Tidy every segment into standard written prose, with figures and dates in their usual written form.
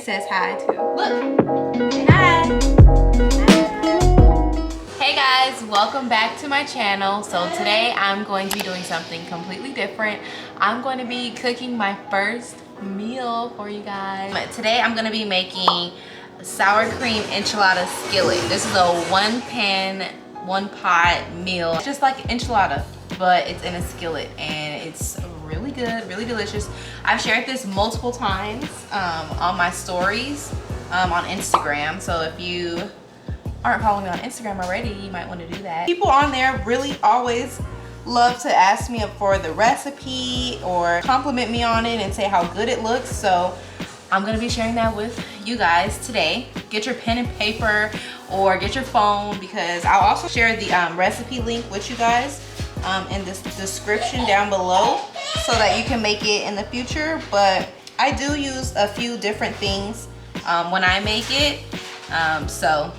It says hi too. Look, say hi. Hey guys, welcome back to my channel. So today I'm going to be doing something completely different. I'm going to be cooking my first meal for you guys. Today I'm going to be making sour cream enchilada skillet. This is a one pan, one pot meal. It's just like enchilada, but it's in a skillet and it's really good, really delicious. I've shared this multiple times on my stories on Instagram. So if you aren't following me on Instagram already, you might want to do that. People on there really always love to ask me for the recipe or compliment me on it and say how good it looks. So I'm gonna be sharing that with you guys today. Get your pen and paper or get your phone, because I'll also share the recipe link with you guys in this description down below so that you can make it in the future. But I do use a few different things when I make it. So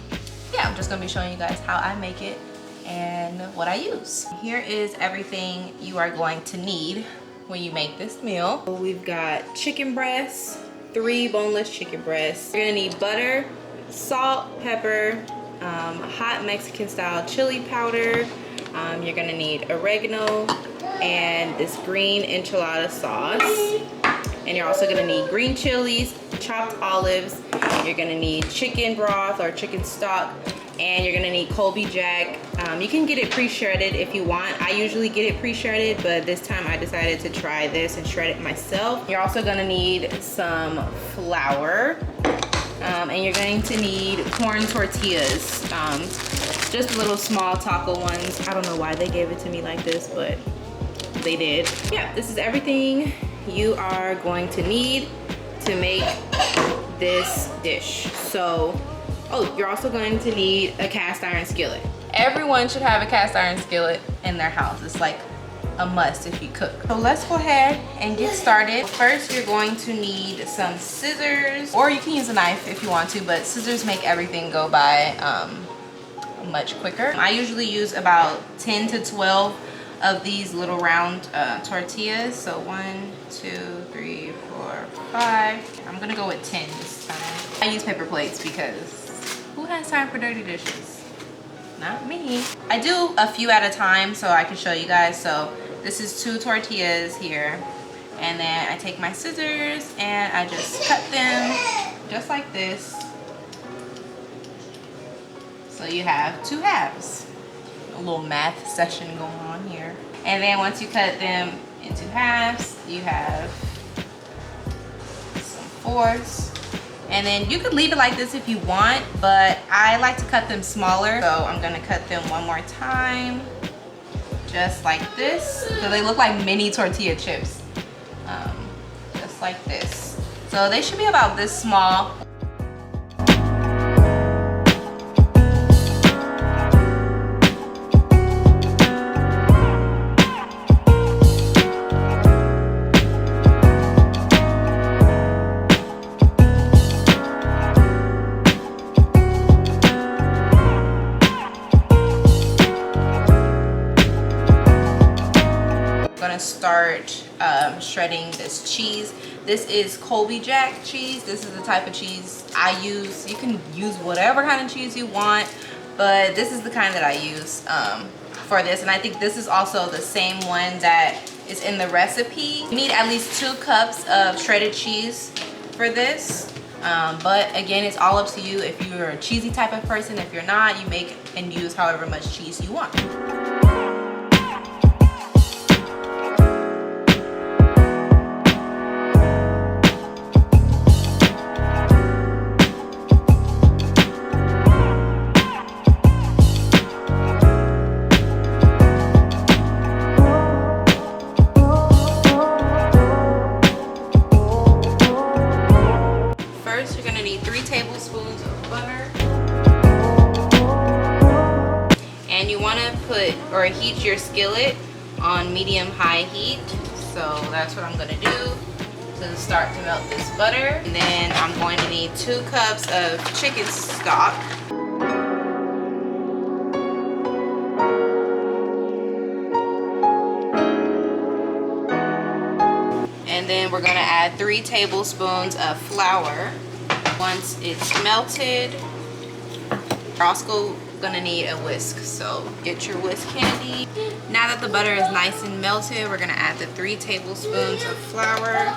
yeah, I'm just gonna be showing you guys how I make it and what I use. Here is everything you are going to need when you make this meal. We've got chicken breasts, 3 boneless chicken breasts. You're gonna need butter, salt, pepper, hot Mexican style chili powder. You're gonna need oregano and this green enchilada sauce. And you're also gonna need green chilies, chopped olives. You're gonna need chicken broth or chicken stock, and you're gonna need Colby Jack. You can get it pre-shredded if you want. I usually get it pre-shredded, but this time I decided to try this and shred it myself. You're also gonna need some flour, and you're going to need corn tortillas. Just little small taco ones. I don't know why they gave it to me like this, but they did. Yeah, this is everything you are going to need to make this dish. So, oh, you're also going to need a cast iron skillet. Everyone should have a cast iron skillet in their house. It's like a must if you cook. So let's go ahead and get started. First, you're going to need some scissors, or you can use a knife if you want to, but scissors make everything go by much quicker. I usually use about 10 to 12 of these little round tortillas. So 1, 2, 3, 4, 5. I'm gonna go with 10 this time. I use paper plates because who has time for dirty dishes? Not me. I do a few at a time so I can show you guys. So this is 2 tortillas here, and then I take my scissors and I just cut them just like this. So you have 2 halves. A little math session going on here. And then once you cut them into halves, you have some 4ths. And then you could leave it like this if you want, but I like to cut them smaller. So I'm gonna cut them one more time, just like this. So they look like mini tortilla chips, just like this. So they should be about this small. Start shredding this cheese. This is Colby Jack cheese. This is the type of cheese I use. You can use whatever kind of cheese you want, but this is the kind that I use for this. And I think this is also the same one that is in the recipe. You need at least 2 cups of shredded cheese for this. But again, it's all up to you. If you're a cheesy type of person, if you're not, you make and use however much cheese you want. Tablespoons of butter, and you want to put or heat your skillet on medium-high heat. So that's what I'm going to do to start to melt this butter. And then I'm going to need 2 cups of chicken stock. And then we're going to add 3 tablespoons of flour. once it's melted, you're also gonna need a whisk. So get your whisk handy. Now that the butter is nice and melted, we're gonna add the 3 tablespoons of flour.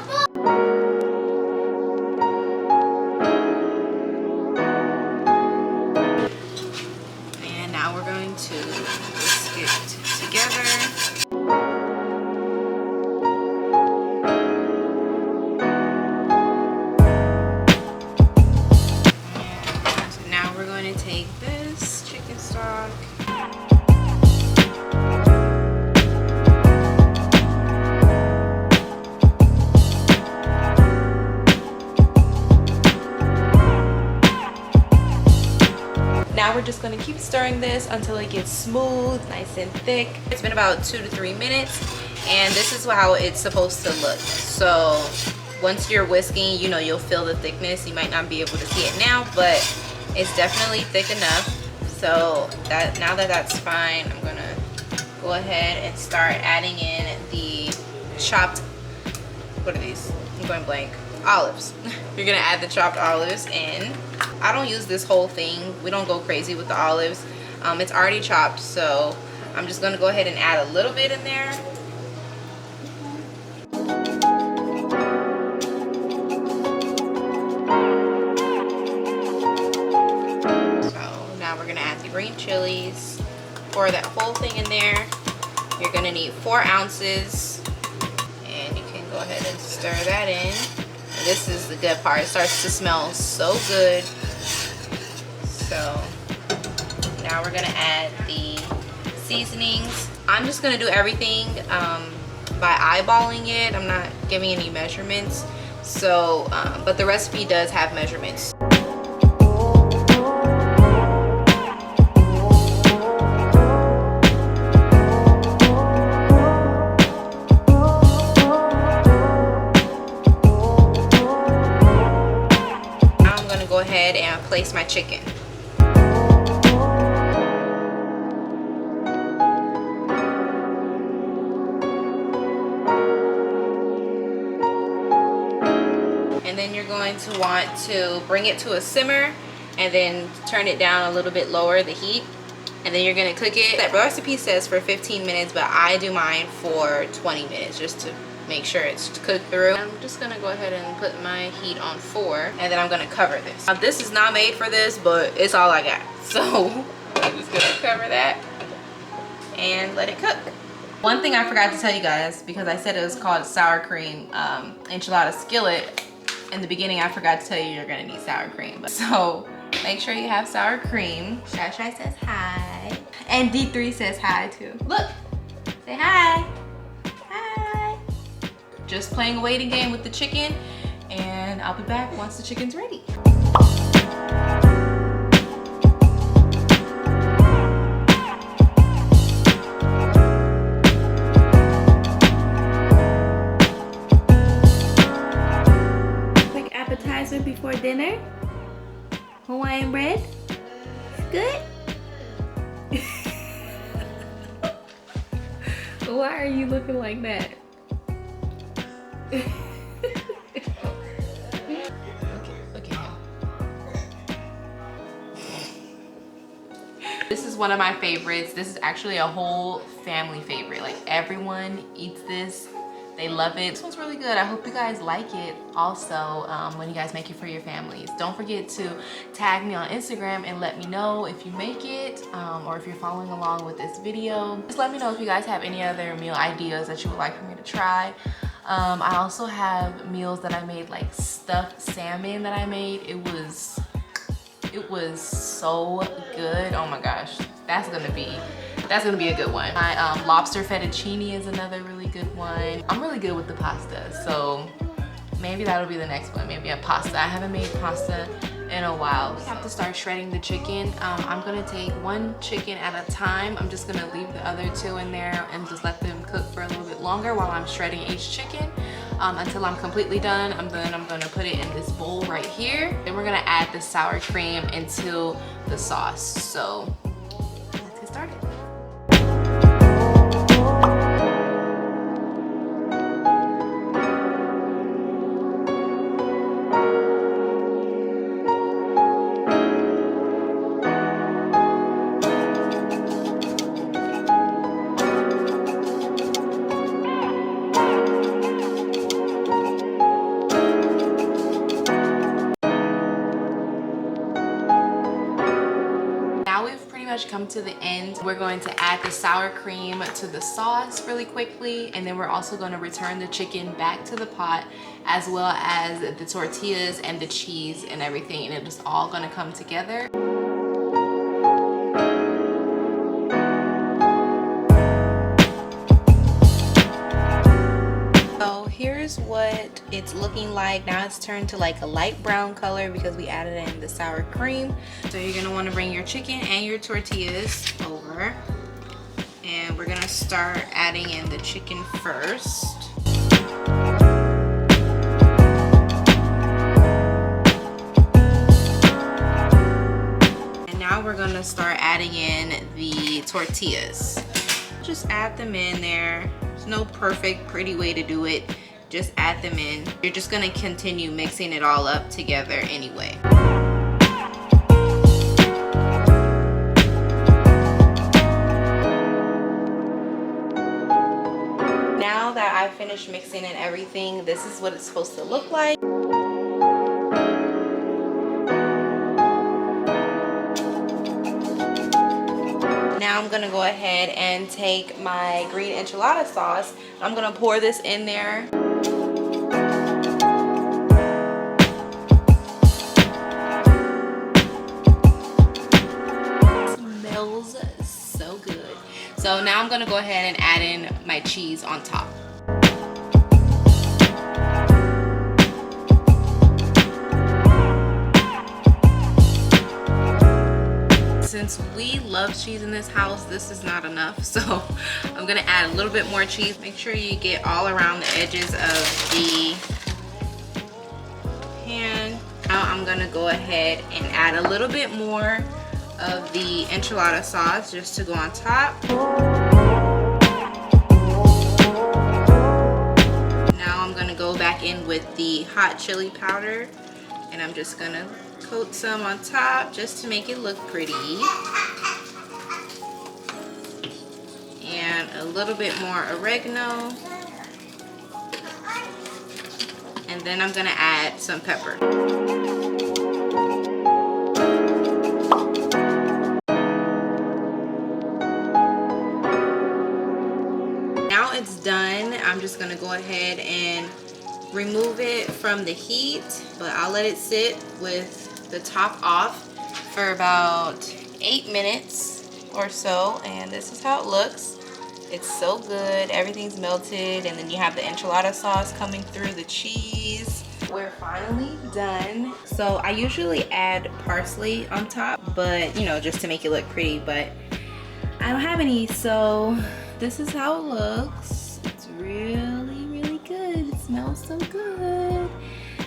And now we're going to whisk it together. Take this chicken stock, now we're just going to keep stirring this until it gets smooth, nice and thick. It's been about 2 to 3 minutes, and this is how it's supposed to look. So once you're whisking, you know, you'll feel the thickness. You might not be able to see it now, but it's definitely thick enough. So that now that that's fine, I'm gonna go ahead and start adding in the chopped, what are these? I'm going blank. Olives. You're gonna add the chopped olives in. I don't use this whole thing. We don't go crazy with the olives. It's already chopped, so I'm just gonna go ahead and add a little bit in there. Green chilies. Pour that whole thing in there. You're gonna need 4 ounces, and you can go ahead and stir that in. And this is the good part. It starts to smell so good. So now we're gonna add the seasonings. I'm just gonna do everything by eyeballing it. I'm not giving any measurements. So, but the recipe does have measurements. Go ahead and place my chicken. And then you're going to want to bring it to a simmer and then turn it down a little bit lower, the heat. And then you're gonna cook it. That recipe says for 15 minutes, but I do mine for 20 minutes just to make sure it's cooked through. I'm just gonna go ahead and put my heat on 4, and then I'm gonna cover this. Now, this is not made for this, but it's all I got. So I'm just gonna cover that and let it cook. One thing I forgot to tell you guys, because I said it was called sour cream enchilada skillet. In the beginning, I forgot to tell you you're gonna need sour cream. So make sure you have sour cream. Shai says hi. And D3 says hi too. Look, say hi. Just playing a waiting game with the chicken, and I'll be back once the chicken's ready. Quick appetizer before dinner. Hawaiian bread. Good. Why are you looking like that? Look at him. This is one of my favorites. This is actually a whole family favorite. Like, everyone eats this. They love it. This one's really good. I hope you guys like it also when you guys make it for your families. Don't forget to tag me on Instagram and let me know if you make it or if you're following along with this video. Just let me know if you guys have any other meal ideas that you would like for me to try. I also have meals that I made, like stuffed salmon that I made. It was so good. Oh my gosh, that's gonna be a good one. My lobster fettuccine is another really good one. I'm really good with the pasta, so maybe that'll be the next one. Maybe a pasta. I haven't made pasta in a while. We have to start shredding the chicken. I'm gonna take 1 chicken at a time. I'm just gonna leave the other 2 in there and just let them cook for a little bit longer while I'm shredding each chicken until I'm completely done. Then I'm gonna put it in this bowl right here. Then we're gonna add the sour cream into the sauce. So let's get started. much come to the end. We're going to add the sour cream to the sauce really quickly, and then we're also going to return the chicken back to the pot, as well as the tortillas and the cheese and everything, and it's all going to come together. So here's what it's looking like. Now it's turned to like a light brown color because we added in the sour cream. So you're gonna want to bring your chicken and your tortillas over, and we're gonna start adding in the chicken first. And now we're gonna start adding in the tortillas. Just add them in there. There's no perfect, pretty way to do it. Just add them in. You're just gonna continue mixing it all up together anyway. Now that I finished mixing and everything, this is what it's supposed to look like. Now I'm gonna go ahead and take my green enchilada sauce. I'm gonna pour this in there. Smells so good. So now I'm gonna go ahead and add in my cheese on top. Since we love cheese in this house, this is not enough, so I'm gonna add a little bit more cheese. Make sure you get all around the edges of the pan. Now I'm gonna go ahead and add a little bit more of the enchilada sauce just to go on top. Now I'm gonna go back in with the hot chili powder, and I'm just gonna coat some on top just to make it look pretty, and a little bit more oregano, and then I'm gonna add some pepper. Now it's done. I'm just gonna go ahead and remove it from the heat, but I'll let it sit with the top off for about 8 minutes or so, and this is how it looks. It's so good. Everything's melted, and then you have the enchilada sauce coming through the cheese. We're finally done. So I usually add parsley on top, but you know, just to make it look pretty, but I don't have any, so this is how it looks. It's really good. It smells so good.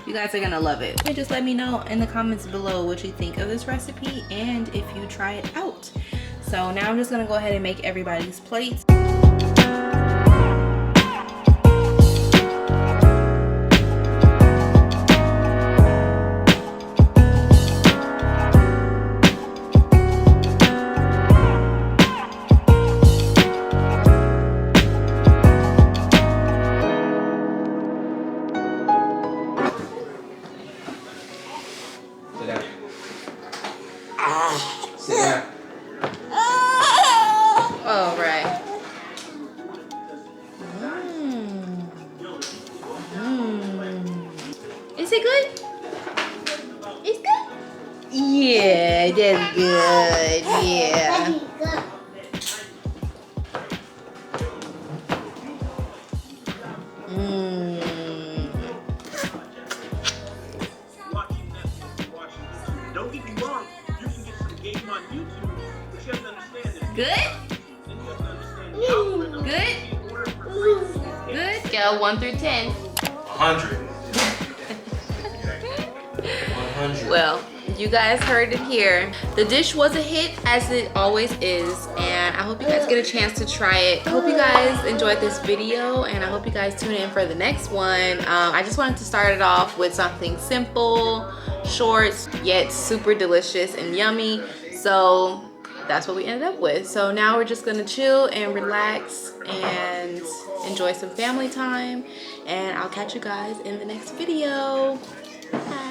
You guys are gonna love it. Just let me know in the comments below what you think of this recipe and if you try it out. So now I'm just gonna go ahead and make everybody's plates. All right. Is it good? It's good? Yeah, that's good. Yeah. Don't get me wrong, you can get some game on YouTube, but you have to understand this. Good? Good? Good? Scale 1 through 10. 100. 100. Well, you guys heard it here. The dish was a hit, as it always is, and I hope you guys get a chance to try it. I hope you guys enjoyed this video, and I hope you guys tune in for the next one. I just wanted to start it off with something simple, short, yet super delicious and yummy. So that's what we ended up with. So now we're just gonna chill and relax and enjoy some family time, and I'll catch you guys in the next video. Bye.